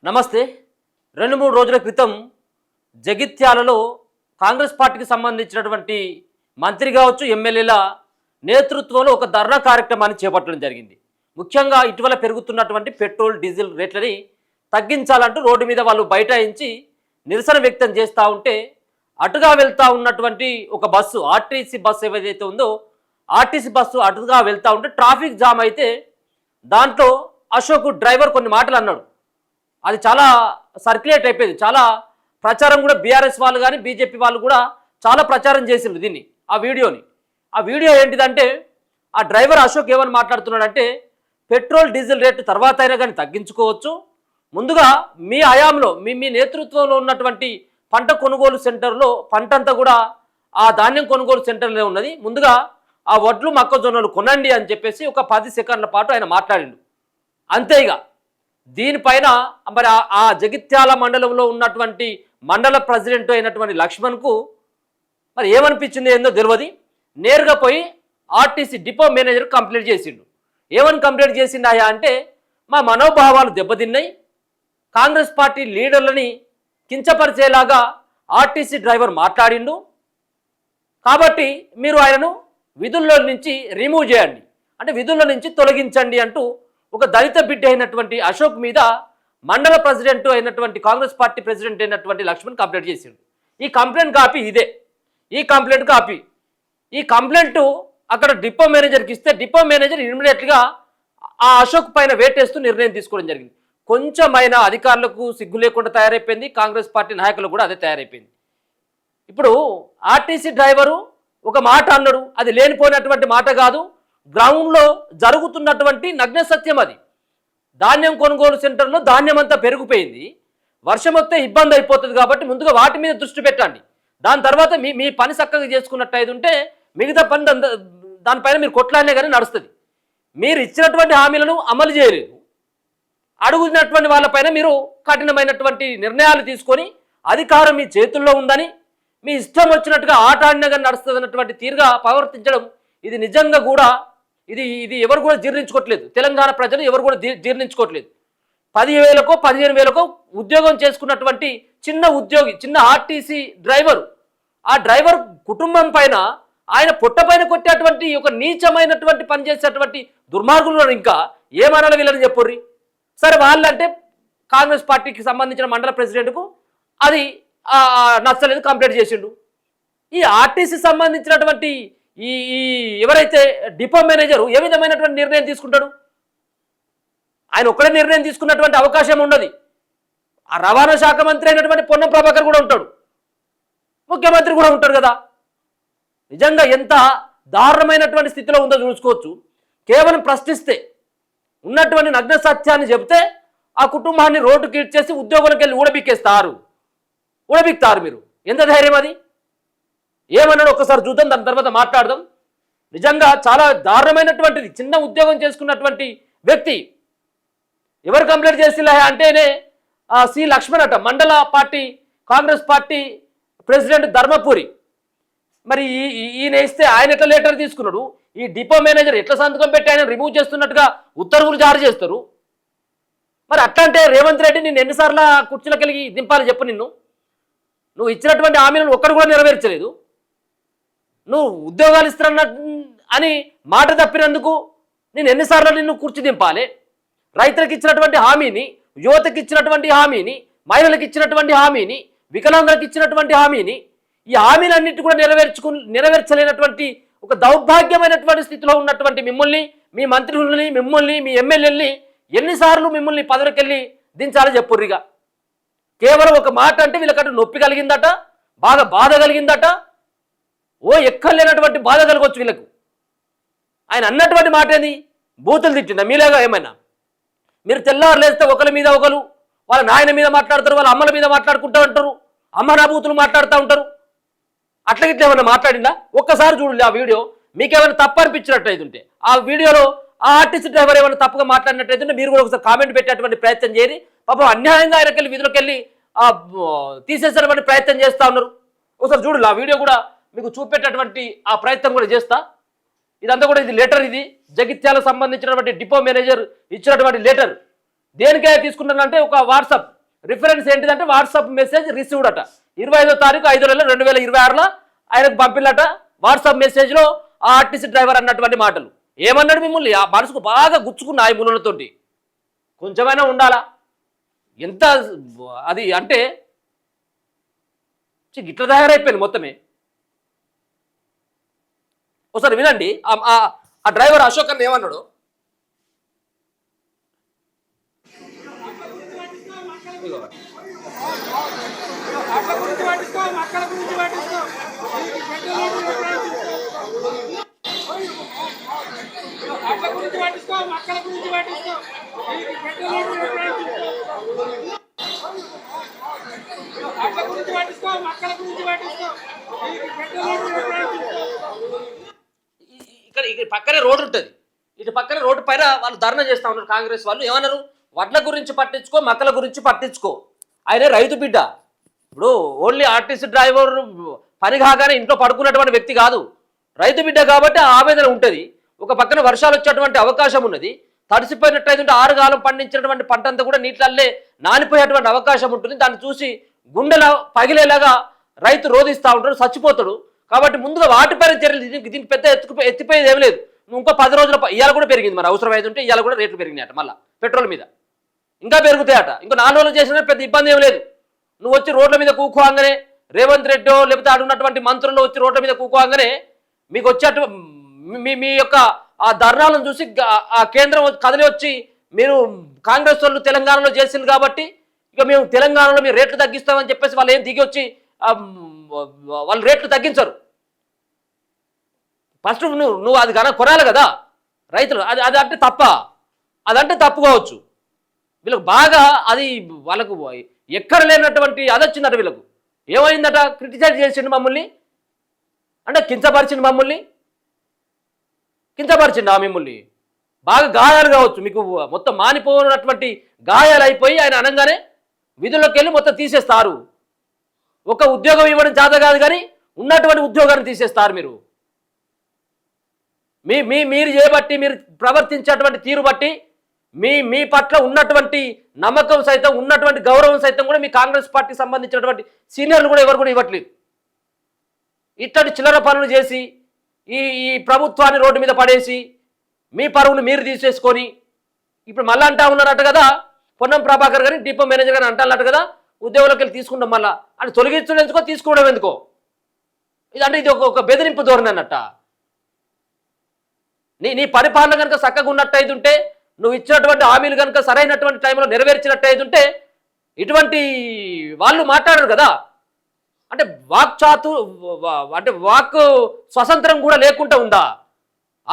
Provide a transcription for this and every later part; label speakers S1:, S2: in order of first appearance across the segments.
S1: నమస్తే. 2-3 రోజుల క్రితం జగిత్యాలలో కాంగ్రెస్ పార్టీకి సంబంధించినటువంటి మంత్రి కావచ్చు, ఎమ్మెల్యేల నేతృత్వంలో ఒక ధర్నా కార్యక్రమాన్ని చేపట్టడం జరిగింది. ముఖ్యంగా ఇటీవల పెరుగుతున్నటువంటి పెట్రోల్, డీజిల్ రేట్లని తగ్గించాలంటూ రోడ్డు మీద వాళ్ళు బైఠాయించి నిరసన వ్యక్తం చేస్తూ ఉంటే, అటుగా వెళ్తూ ఉన్నటువంటి ఒక బస్సు, ఆర్టీసీ బస్సు ఏదైతే ఉందో ఆర్టీసీ బస్సు అటుగా వెళ్తూ ఉంటే ట్రాఫిక్ జామ్ అయితే దాంట్లో అశోక్ డ్రైవర్ కొన్ని మాటలు అన్నాడు. అది చాలా సర్క్యులేట్ అయిపోయింది. చాలా ప్రచారం కూడా బీఆర్ఎస్ వాళ్ళు కానీ బీజేపీ వాళ్ళు కూడా చాలా ప్రచారం చేసిండ్రు దీన్ని, ఆ వీడియోని. ఆ వీడియో ఏంటిదంటే, ఆ డ్రైవర్ అశోక్ ఏమని మాట్లాడుతున్నాడంటే, పెట్రోల్ డీజిల్ రేటు తర్వాత అయినా కానీ తగ్గించుకోవచ్చు, ముందుగా మీ హయాంలో మీ నేతృత్వంలో ఉన్నటువంటి పంట కొనుగోలు సెంటర్లో పంట అంతా కూడా ఆ ధాన్యం కొనుగోలు సెంటర్లో ఉన్నది, ముందుగా ఆ వడ్లు మొక్కజొన్నలు కొనండి అని చెప్పేసి ఒక 10 సెకండ్ల పాటు ఆయన మాట్లాడిండు. అంతే. ఇక దీనిపైన మరి ఆ జగిత్యాల మండలంలో ఉన్నటువంటి మండల ప్రెసిడెంట్ అయినటువంటి లక్ష్మణ్కు మరి ఏమనిపించింది ఏందో తెలియదు. నేరుగా పోయి ఆర్టీసీ డిపో మేనేజర్ కంప్లైంట్ చేసిండు. ఏమని కంప్లైంట్ చేసిండాయా అంటే, మా మనోభావాలు దెబ్బతిన్నాయి, కాంగ్రెస్ పార్టీ లీడర్లని కించపరిచేలాగా ఆర్టీసీ డ్రైవర్ మాట్లాడిండు, కాబట్టి మీరు ఆయనను విధుల్లో నుంచి రిమూవ్ చేయండి, అంటే విధుల్లో నుంచి తొలగించండి అంటూ ఒక దళిత బిడ్డ అయినటువంటి అశోక్ మీద మండల ప్రెసిడెంట్ అయినటువంటి కాంగ్రెస్ పార్టీ ప్రెసిడెంట్ అయినటువంటి లక్ష్మణ్ కంప్లైంట్ చేసిండు. ఈ కంప్లైంట్ కాపీ ఇదే. ఈ కంప్లైంట్ కాపీ, ఈ కంప్లైంట్ అక్కడ డిపో మేనేజర్కి ఇస్తే డిపో మేనేజర్ ఇమ్మీడియట్గా ఆ అశోక్ పైన వేటేస్తూ నిర్ణయం తీసుకోవడం జరిగింది. కొంచెమైనా అధికారులకు సిగ్గు లేకుండా తయారైపోయింది, కాంగ్రెస్ పార్టీ నాయకులు కూడా అదే తయారైపోయింది. ఇప్పుడు ఆర్టీసీ డ్రైవరు ఒక మాట అన్నాడు, అది లేనిపోయినటువంటి మాట కాదు, గ్రౌండ్లో జరుగుతున్నటువంటి నగ్న సత్యం అది. ధాన్యం కొనుగోలు సెంటర్లో ధాన్యం అంతా పెరిగిపోయింది, వర్షం వస్తే ఇబ్బంది అయిపోతుంది, కాబట్టి ముందుగా వాటి మీద దృష్టి పెట్టండి, దాని తర్వాత మీ పని చక్కగా చేసుకున్నట్టు ఉంటే మిగతా పని దానిపైన మీరు కొట్లాడినే కానీ నడుస్తుంది. మీరు ఇచ్చినటువంటి హామీలను అమలు చేయలేదు, అడుగుతున్నటువంటి వాళ్ళపైన మీరు కఠినమైనటువంటి నిర్ణయాలు తీసుకొని అధికారం మీ చేతుల్లో ఉందని మీ ఇష్టం వచ్చినట్టుగా ఆట ఆడినా కానీ నడుస్తుంది అన్నటువంటి తీరుగా ప్రవర్తించడం, ఇది నిజంగా కూడా ఇది ఎవరు కూడా జీర్ణించుకోవట్లేదు. తెలంగాణ ప్రజలు ఎవరు కూడా జీర్ణించుకోవట్లేదు. 10,000కో 15,000కో ఉద్యోగం చేసుకున్నటువంటి చిన్న ఉద్యోగి, చిన్న ఆర్టీసీ డ్రైవరు, ఆ డ్రైవర్ కుటుంబం పైన ఆయన పొట్టపైన కొట్టేటువంటి ఒక నీచమైనటువంటి పని చేసేటువంటి దుర్మార్గులు ఇంకా ఏమనాలి వీళ్ళని చెప్పుర్రి. సరే, వాళ్ళంటే కాంగ్రెస్ పార్టీకి సంబంధించిన మండల ప్రెసిడెంట్కు అది నచ్చలేదు, కంప్లైంట్ చేసిండు. ఈ ఆర్టీసీ సంబంధించినటువంటి ఈ ఎవరైతే డిపో మేనేజరు ఏ విధమైనటువంటి నిర్ణయం తీసుకుంటాడు? ఆయన ఒక్కడే నిర్ణయం తీసుకున్నటువంటి అవకాశం ఉండదు. ఆ రవాణా శాఖ మంత్రి అయినటువంటి పొన్నం ప్రభాకర్ కూడా ఉంటాడు, ముఖ్యమంత్రి కూడా ఉంటాడు కదా. నిజంగా ఎంత దారుణమైనటువంటి స్థితిలో ఉందో చూసుకోవచ్చు. కేవలం ప్రశ్నిస్తే ఉన్నటువంటి నగ్న సత్యాన్ని చెబితే ఆ కుటుంబాన్ని రోడ్డుకి ఇచ్చేసి ఉద్యోగులకు వెళ్ళి ఊడబిక్కేస్తారు. మీరు ఎంత ధైర్యం అది? ఏమన్నాడు ఒక్కసారి చూద్దాం, దాని తర్వాత మాట్లాడదాం. నిజంగా చాలా దారుణమైనటువంటిది. చిన్న ఉద్యోగం చేసుకున్నటువంటి వ్యక్తి ఎవరు కంప్లైంట్ చేసిలా అంటేనే సి లక్ష్మణ్ అట, మండల party Congress party president Dharmapuri. మరి ఈయన ఇస్తే ఆయన ఎట్లా లెటర్ తీసుకున్నాడు? ఈ డిపో మేనేజర్ ఎట్లా సంతకం పెట్టి ఆయన రిమూవ్ చేస్తున్నట్టుగా ఉత్తర్వులు జారీ చేస్తారు? మరి అట్లా అంటే రేవంత్ రెడ్డి నిన్ను ఎన్నిసార్లు కుర్చీలకు కలిగి దింపాలి చెప్పు? నువ్వు ఇచ్చినటువంటి హామీలను ఒక్కడు కూడా నెరవేర్చలేదు. నువ్వు ఉద్యోగాలు ఇస్తున్నా అని మాట తప్పినందుకు నేను ఎన్నిసార్లు నిన్ను కూర్చి దింపాలి? రైతులకు ఇచ్చినటువంటి హామీని, యువతకి ఇచ్చినటువంటి హామీని, మహిళలకు ఇచ్చినటువంటి హామీని, వికలాంగులకు ఇచ్చినటువంటి హామీని, ఈ హామీలన్నింటి కూడా నెరవేర్చలేనటువంటి ఒక దౌర్భాగ్యమైనటువంటి స్థితిలో ఉన్నటువంటి మిమ్మల్ని, మీ మంత్రులని, మిమ్మల్ని, మీ ఎమ్మెల్యేలని ఎన్నిసార్లు మిమ్మల్ని పదవికెళ్ళి దించాలి చెప్పుర్రిగా. కేవలం ఒక మాట అంటే వీళ్ళకట్టు నొప్పి కలిగిందట, బాగా బాధ కలిగిందట, ఎక్కలేనటువంటి బాధ కలగవచ్చు వీళ్ళకు. ఆయన అన్నటువంటి మాట ఏంది? బూతులు తిట్టిందా మీలాగా? ఏమైనా మీరు తెల్లారు లేస్తే ఒకరి మీద ఒకరు వాళ్ళ నాయన మీద మాట్లాడతారు, వాళ్ళ అమ్మల మీద మాట్లాడుకుంటూ ఉంటారు, అమ్మ నా బూతులు మాట్లాడుతూ ఉంటారు. అట్లా గిట్లా ఏమన్నా మాట్లాడిందా? ఒక్కసారి చూడండి ఆ వీడియో. మీకేమైనా తప్పు అనిపించినట్టు ఉంటే ఆ వీడియోలో ఆ ఆర్టీసీ డ్రైవర్ ఏమైనా తప్పుగా మాట్లాడినట్టయితే మీరు కూడా ఒకసారి కామెంట్ పెట్టేటువంటి ప్రయత్నం చేయండి. పాపం అన్యాయంగా ఆయనకెళ్ళి విధులకు వెళ్ళి తీసేసేటువంటి ప్రయత్నం చేస్తూ ఉన్నారు. ఒకసారి చూడండి ఆ వీడియో కూడా మీకు చూపెట్టేటువంటి ఆ ప్రయత్నం కూడా చేస్తా. ఇదంతా కూడా ఇది లెటర్, ఇది జగిత్యాలకు సంబంధించినటువంటి డిపో మేనేజర్ ఇచ్చినటువంటి లెటర్. దేనికై తీసుకున్నానంటే ఒక వాట్సాప్ రిఫరెన్స్ ఏంటిదంటే వాట్సాప్ మెసేజ్ రిసీవ్డ్ అట 25వ తారీఖు 5 నెల 2026లో ఆయనకు పంపిల్లట వాట్సాప్ మెసేజ్లో ఆ ఆర్టీసీ డ్రైవర్ అన్నటువంటి మాటలు. ఏమన్నాడు మిమ్మల్ని? ఆ మనసుకు బాగా గుచ్చుకున్న ఆ మునులతోటి కొంచెమైనా ఉండాలా? ఎంత అది అంటే ఇట్లా తయారైపోయింది మొత్తమే. ఒకసారి వినండి ఆ డ్రైవర్ అశోక్ అన్న ఏమన్నాడు. ఇక్కడ పక్కనే రోడ్డు ఉంటుంది, ఇటు పక్కనే రోడ్డు పైన వాళ్ళు ధర్నా చేస్తూ ఉన్నారు కాంగ్రెస్ వాళ్ళు. ఏమన్నారు? వడ్ల గురించి పట్టించుకో, మక్కల గురించి పట్టించుకో. ఆయన రైతు బిడ్డ. ఇప్పుడు ఓన్లీ ఆర్టీసీ డ్రైవర్ పని కాగానే ఇంట్లో పడుకున్నటువంటి వ్యక్తి కాదు, రైతు బిడ్డ కాబట్టి ఆవేదన ఉంటుంది. ఒక పక్కన వర్షాలు వచ్చేటువంటి అవకాశం ఉన్నది. తడిసిపోయినట్టయితే 6 కాలం పండించినటువంటి పంట అంతా కూడా నీటిల్లే నానిపోయేటువంటి అవకాశం ఉంటుంది. దాన్ని చూసి గుండెల పగిలేలాగా రైతు రోధిస్తూ ఉంటాడు, చచ్చిపోతాడు. కాబట్టి ముందుగా వాటిపైన చర్యలు, దీనికి పెద్ద ఎత్తిపోయేది ఏం లేదు. నువ్వు ఇంకో 10 రోజుల ఇవాళ కూడా పెరిగింది, మరి అవసరం అయితే ఉంటే ఇవాళ కూడా రేట్లు పెరిగినాయట, మళ్ళీ పెట్రోల్ మీద ఇంకా పెరుగుతాయట. ఇంకో 4 రోజులు చేసినా పెద్ద ఇబ్బంది ఏం లేదు. నువ్వు వచ్చి రోడ్ల మీద కూకోగానే రేవంత్ రెడ్డో లేకపోతే ఆడున్నటువంటి మంత్రులు వచ్చి రోడ్ల మీద కూకోగానే మీకు వచ్చేట మీ యొక్క ఆ ధర్నాలను చూసి ఆ కేంద్రం కదిలి వచ్చి మీరు కాంగ్రెస్ వాళ్ళు తెలంగాణలో చేసింది కాబట్టి ఇక మేము తెలంగాణలో మీరు రేట్లు తగ్గిస్తామని చెప్పేసి వాళ్ళు ఏం దిగి వచ్చి వాళ్ళు రేట్లు తగ్గించరు. ఫస్ట్ నువ్వు అది కొనాలి కదా రైతులు. అది అంటే తప్ప, అదంటే తప్పు కావచ్చు. వీళ్ళకి బాగా అది వాళ్ళకు ఎక్కడ లేనటువంటి అది వచ్చిందట. వీళ్ళకు ఏమైందట? క్రిటిసైజ్ చేసిండు మమ్మల్ని, అంటే కించపరిచిండు మమ్మల్ని, కించపరిచిండు మిమ్మల్ని. బాగా గాయాలు కావచ్చు, మీకు మొత్తం మానిపోయినటువంటి గాయాలు అయిపోయి ఆయన అనగానే విధుల్లోకి వెళ్ళి మొత్తం తీసేస్తారు. ఒక ఉద్యోగం ఇవ్వడం చేత కాదు కానీ ఉన్నటువంటి ఉద్యోగాన్ని తీసేస్తారు మీరు. మీరు చేయబట్టి, మీరు ప్రవర్తించేటువంటి తీరు బట్టి మీ పట్ల ఉన్నటువంటి నమ్మకం సైతం, ఉన్నటువంటి గౌరవం సైతం కూడా మీ కాంగ్రెస్ పార్టీకి సంబంధించినటువంటి సీనియర్లు కూడా ఎవరు కూడా ఇవ్వట్లేదు. ఇట్లాంటి చిల్లర పనులు చేసి ఈ ప్రభుత్వాన్ని రోడ్డు మీద పడేసి మీ పరువును మీరు తీసేసుకొని ఇప్పుడు మళ్ళీ అంటా ఉన్నారట కదా, పొన్నం ప్రభాకర్ గారిని డిపో మేనేజర్ గారిని అంటారట కదా, ఉద్యోగులకు వెళ్ళి తీసుకుంటాం మళ్ళీ అని తొలగించడం ఎందుకో, తీసుకోవడం ఎందుకో. ఇది ఒక బెదిరింపు ధోరణి అన్నట్ట. నీ పరిపాలన కనుక చక్కగా ఉన్నట్టయితుంటే, నువ్వు ఇచ్చినటువంటి హామీలు కనుక సరైనటువంటి టైంలో నెరవేర్చినట్టయితుంటే ఇటువంటి వాళ్ళు మాట్లాడరు కదా. అంటే అంటే వాక్ స్వతంత్రం కూడా లేకుండా ఉందా?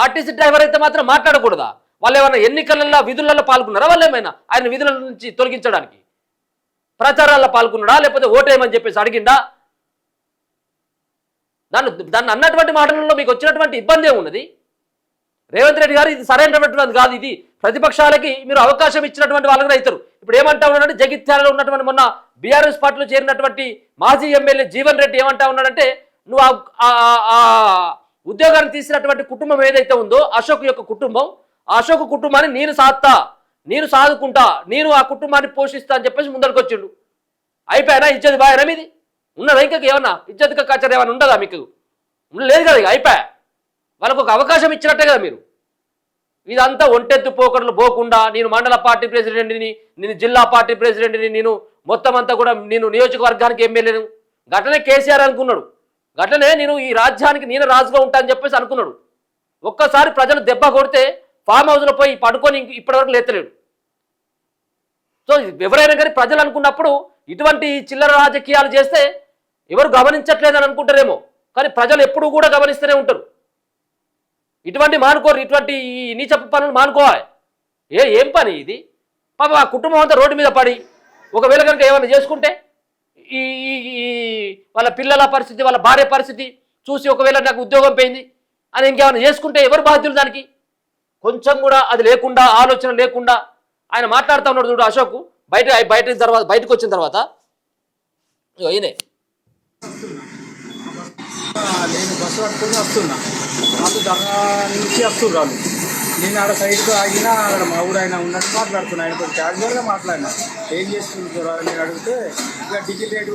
S1: ఆర్టీసీ డ్రైవర్ అయితే మాత్రం మాట్లాడకూడదా? వాళ్ళు ఏమైనా ఎన్నికలలో విధులలో పాల్గొన్నారా? వాళ్ళు ఏమైనా ఆయన విధుల నుంచి తొలగించడానికి ప్రచారాల్లో పాల్గొన్నాడా? లేకపోతే ఓటేయమని చెప్పేసి అడిగిండా? దాన్ని అన్నటువంటి మాటలలో మీకు వచ్చినటువంటి ఇబ్బంది ఏమున్నది? రేవంత్ రెడ్డి గారు ఇది సరైనటువంటి కాదు, ఇది ప్రతిపక్షాలకి మీరు అవకాశం ఇచ్చినటువంటి వాళ్ళకి రైతారు. ఇప్పుడు ఏమంటా ఉన్నాడంటే, జగిత్యాలలో ఉన్నటువంటి మొన్న బీఆర్ఎస్ పార్టీలో చేరినటువంటి మాజీ ఎమ్మెల్యే జీవన్ రెడ్డి ఏమంటా ఉన్నాడంటే, నువ్వు ఆ ఉద్యోగాన్ని తీసినటువంటి కుటుంబం ఏదైతే ఉందో అశోక్ యొక్క కుటుంబం, ఆ అశోక్ కుటుంబాన్ని నేను సాత్తా, నేను సాదుకుంటా, నేను ఆ కుటుంబాన్ని పోషిస్తా అని చెప్పేసి ముందరికి వచ్చిండు. అయిపోయానా? ఇచ్చేది బాగా మీది ఉన్నదా? ఇంకా ఏమన్నా ఇజ్జత్ కచ్చర ఏమైనా ఉండదా మీకు? లేదు కదా, ఇక అయిపోయా. వాళ్ళకు ఒక అవకాశం ఇచ్చినట్టే కదా మీరు. ఇదంతా ఒంటెత్తు పోకడలు పోకుండా, నేను మండల పార్టీ ప్రెసిడెంట్ని, నేను జిల్లా పార్టీ ప్రెసిడెంట్ని, నేను మొత్తం అంతా కూడా నేను నియోజకవర్గానికి ఎమ్మెల్యేను, గట్లనే కేసీఆర్ అనుకున్నాడు, గట్లనే నేను ఈ రాజ్యానికి నేను రాజుగా ఉంటా అని చెప్పేసి అనుకున్నాడు. ఒక్కసారి ప్రజలు దెబ్బ కొడితే ఫామ్ హౌస్లో పోయి పడుకొని ఇప్పటివరకు లేతలేడు. సో ఎవరైనా కానీ ప్రజలు అనుకున్నప్పుడు ఇటువంటి చిల్లర రాజకీయాలు చేస్తే ఎవరు గమనించట్లేదని అనుకుంటారేమో, కానీ ప్రజలు ఎప్పుడూ కూడా గమనిస్తూనే ఉంటారు. ఇటువంటి మానుకోరు, ఇటువంటి నీచపు పనులు మానుకోవాలి. ఏం పని ఇది? పాప ఆ కుటుంబం అంతా రోడ్డు మీద పడి ఒకవేళ కనుక ఏమైనా చేసుకుంటే ఈ వాళ్ళ పిల్లల పరిస్థితి, వాళ్ళ భార్య పరిస్థితి చూసి ఒకవేళ నాకు ఉద్యోగం పోయింది అని ఇంకేమైనా చేసుకుంటే ఎవరు బాధ్యులు దానికి? కొంచెం కూడా అది లేకుండా, ఆలోచన లేకుండా ఆయన మాట్లాడుతూ ఉన్నాడు. చూడు అశోక్ బయటకు వచ్చిన తర్వాత ఈయనే
S2: నేను బస్సు పట్టుకొని వస్తున్నా, వాళ్ళు ధర్నా నుంచి వస్తున్నారు. నేను ఆడ సైడ్కి ఆగినా అక్కడ మా ఊరు ఆయన ఉన్నట్టు మాట్లాడుతున్నా, ఆయన కొంచెం క్యాజువల్గా మాట్లాడినా. ఏం చేస్తున్నారు అని నేను అడిగితే ఇక డీజిల్ రేటు,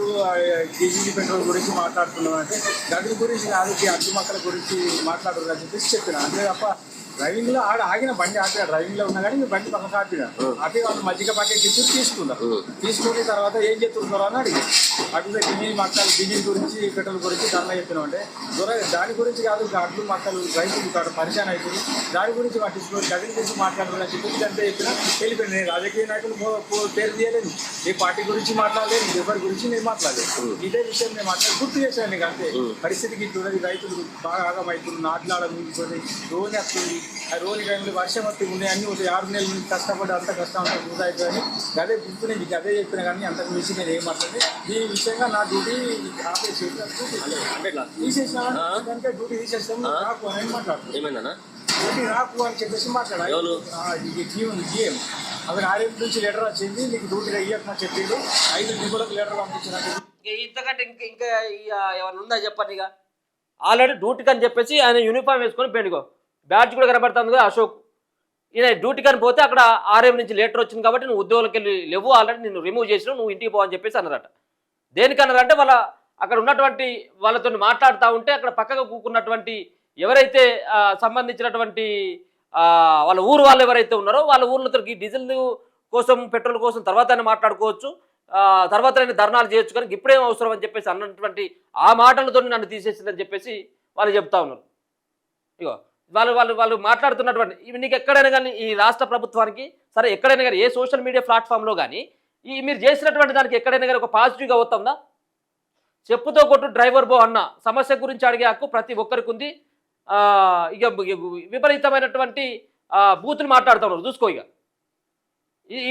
S2: డీజిల్ పెట్రోల్ గురించి మాట్లాడుతున్నాం అంటే, గడువు గురించి కాదు, ఈ అడ్డు మక్కల గురించి మాట్లాడరు అని చెప్పేసి చెప్పిన. అంతే తప్ప డ్రైవింగ్లో ఆడ ఆగిన బండి ఆపిన, డ్రైవింగ్లో ఉన్నా కానీ మీ బండి పక్కకు ఆపిన. ఆపి వాళ్ళు మజ్జిగ ప్యాకెట్ ఇచ్చి తీసుకున్నారు. తీసుకుని తర్వాత ఏం చేస్తున్నారు అని అడిగి అటు డీజిల్ మక్కలు, డీజిల్ గురించి పెట్రోల్ గురించి ధర్నా చెప్పినాం. అంటే దాని గురించి కాదు, అడ్లు మక్కలు రైతులు ఇక్కడ పరిచయం అవుతుంది, దాని గురించి పట్టించుకోవాలి, గదిని గురించి మాట్లాడాలని చెప్పి అంతే చెప్పినా వెళ్ళిపోయింది. నేను రాజకీయ నాయకులు పేరు తీయలేదు, ఏ పార్టీ గురించి మాట్లాడలేదు, ఎవరి గురించి నేను మాట్లాడలేదు. ఇదే విషయం నేను గుర్తు చేశాను నీకు. అంతే పరిస్థితికి ఇట్లున్నది, రైతులు బాగా ఆగమవుతుంది, నాట్లాడ మిగిలిపోయి రోని వస్తుంది. ఆ రోని టైంలో వర్షం వస్తే ఉన్నాయి, అన్నీ ఉంటాయి. 6 నెలల నుంచి కష్టపడి అంత కష్టం అంతా వృధా అవుతుందని అదే గుర్తు నేను అదే చెప్పినా. కానీ అంతకు మించి నేను ఏం మాట్లాడి ఈ విషయంగా నా డ్యూటీ ఆపేసి తీసేసినా, డ్యూటీ తీసేస్తాను రాకు అని మాట్లాడుతున్నాను.
S3: ఏమైందన్నా
S2: డ్యూటీ రాకు అని చెప్పేసి మాట్లాడాలి. జీఎం అక్కడ ఆర్ఎం నుంచి లెటర్ వచ్చింది, నీకు డ్యూటీ అయ్యాక చెప్పిండు, 5 నిపుణులకు లెటర్ పంపించినట్టు.
S1: ఇంతకంటే ఇంకా ఏమన్నా ఉందా చెప్పండి. ఇక ఆల్రెడీ డ్యూటీకి అని చెప్పేసి ఆయన యూనిఫామ్ వేసుకొని పెండుకో, బ్యాడ్జ్ కూడా కనబడుతుంది కదా అశోక్. ఈయన డ్యూటీకి అని పోతే అక్కడ ఆర్ఎం నుంచి లెటర్ వచ్చింది కాబట్టి నువ్వు ఉద్యోగులకి వెళ్ళి లేవు, ఆల్రెడీ నిన్ను రిమూవ్ చేసినావు, నువ్వు ఇంటికి పోవని చెప్పేసి అన్నారట. దేనికన్నారంటే వాళ్ళ అక్కడ ఉన్నటువంటి వాళ్ళతో మాట్లాడుతూ ఉంటే అక్కడ పక్కగా కూకున్నటువంటి ఎవరైతే సంబంధించినటువంటి వాళ్ళ ఊరు వాళ్ళు ఎవరైతే ఉన్నారో వాళ్ళ ఊర్లతో డీజిల్ కోసం, పెట్రోల్ కోసం తర్వాత మాట్లాడుకోవచ్చు, తర్వాత ధర్నాలు చేయొచ్చు, కానీ ఇప్పుడేం అవసరం అని చెప్పేసి అన్నటువంటి ఆ మాటలతో నన్ను తీసేసిందని చెప్పేసి వాళ్ళు చెప్తా ఉన్నారు. ఇగో వాళ్ళు మాట్లాడుతున్నటువంటి ఇవి నీకు ఎక్కడైనా కానీ ఈ రాష్ట్ర ప్రభుత్వానికి సరే ఎక్కడైనా కానీ ఏ సోషల్ మీడియా ప్లాట్ఫామ్లో కానీ మీరు చేసినటువంటి దానికి ఎక్కడైనా కానీ ఒక పాజిటివ్గా అవుతుందా? చెప్పుతో కొట్టు డ్రైవర్ బో అన్న సమస్య గురించి అడిగే హక్కు ప్రతి ఒక్కరికి ఉంది. ఇక విపరీతమైనటువంటి బూతులు మాట్లాడుతూ ఉన్నారు చూసుకో. ఇక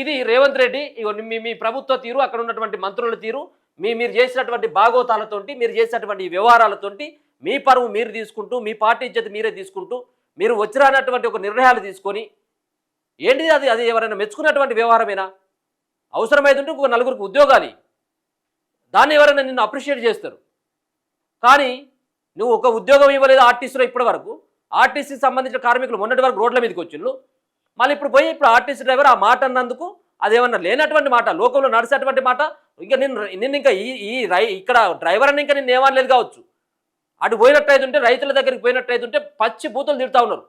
S1: ఇది రేవంత్ రెడ్డి ఇక మీ ప్రభుత్వ తీరు, అక్కడ ఉన్నటువంటి మంత్రుల తీరు, మీరు చేసినటువంటి బాగోతాలతోటి, మీరు చేసినటువంటి వ్యవహారాలతోటి మీ పరువు మీరు తీసుకుంటూ, మీ పార్టీ ఇజ్జత్ మీరే తీసుకుంటూ, మీరు వచ్చిరానటువంటి ఒక నిర్ణయాలు తీసుకొని ఏంటిది అది ఎవరైనా మెచ్చుకున్నటువంటి వ్యవహారమేనా? అవసరమైతుంటే ఒక నలుగురికి ఉద్యోగాలు, దాన్ని ఎవరైనా నిన్ను అప్రిషియేట్ చేస్తారు. కానీ నువ్వు ఒక ఉద్యోగం ఇవ్వలేదు ఆర్టీసీలో ఇప్పటి వరకు. ఆర్టీసీకి సంబంధించిన కార్మికులు మొన్నటి వరకు రోడ్ల మీదకి వచ్చిళ్ళు, మళ్ళీ ఇప్పుడు ఆర్టీసీ డ్రైవర్ ఆ మాట అన్నందుకు అదేమన్నా లేనటువంటి మాట, లోకంలో నడిచేటువంటి మాట. ఇంకా నిన్ను ఇంకా ఇక్కడ డ్రైవర్ అని ఇంకా నిన్ను ఏమనలేదు కావచ్చు. అటు పోయినట్టయితుంటే రైతుల దగ్గరికి పోయినట్టయితుంటే పచ్చి బూతులు తిడుతూ ఉన్నారు,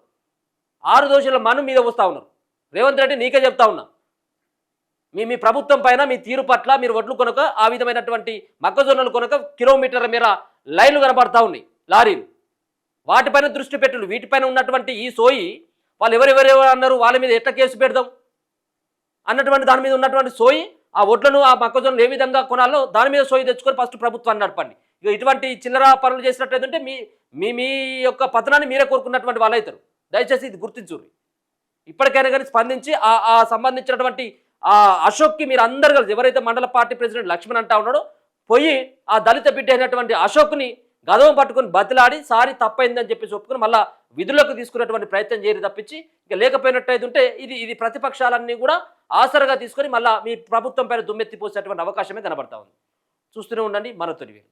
S1: 6 దోషుల మను మీద వస్తూ ఉన్నారు. రేవంత్ రెడ్డి నీకే చెప్తా ఉన్నా, మీ ప్రభుత్వం పైన, మీ తీరు పట్ల, మీరు వడ్లు కొనక, ఆ విధమైనటువంటి మొక్కజొన్నలు కొనక కిలోమీటర్ల మీద లైన్లు కనబడతా ఉన్నాయి లారీలు, వాటిపైన దృష్టి పెట్టులు. వీటిపైన ఉన్నటువంటి ఈ సోయి వాళ్ళు ఎవరెవరెవరు అన్నారు, వాళ్ళ మీద ఎట్లా కేసు పెడదాం అన్నటువంటి దాని మీద ఉన్నటువంటి సోయి, ఆ ఒడ్లను, ఆ మొక్కజొన్నలు ఏ విధంగా కొనాలో దాని మీద సోయి తెచ్చుకొని ఫస్ట్ ప్రభుత్వాన్ని నడపండి. ఇక ఇటువంటి చిల్లర పనులు చేసినట్టయితే మీ యొక్క పతనాన్ని మీరే కోరుకున్నటువంటి వాళ్ళు అవుతారు. దయచేసి ఇది గుర్తించుర్రి. ఇప్పటికైనా కానీ స్పందించి ఆ సంబంధించినటువంటి అశోక్కి మీరు అందరు కలిసి, ఎవరైతే మండల పార్టీ ప్రెసిడెంట్ లక్ష్మణ్ అంటా ఉన్నాడో, పోయి ఆ దళిత బిడ్డ అయినటువంటి అశోక్ని గదవం పట్టుకొని బతిలాడి సారీ తప్పైందని చెప్పేసి ఒప్పుకొని మళ్ళీ విధులకు తీసుకునేటువంటి ప్రయత్నం చేయరు తప్పించి ఇక లేకపోయినట్టయితే ఇది ప్రతిపక్షాలన్నీ కూడా ఆసరగా తీసుకొని మళ్ళీ మీ ప్రభుత్వం పైన దుమ్మెత్తిపోసేటువంటి అవకాశమే కనబడతా ఉంది. చూస్తూనే ఉండండి మన తొలి వెలుగు.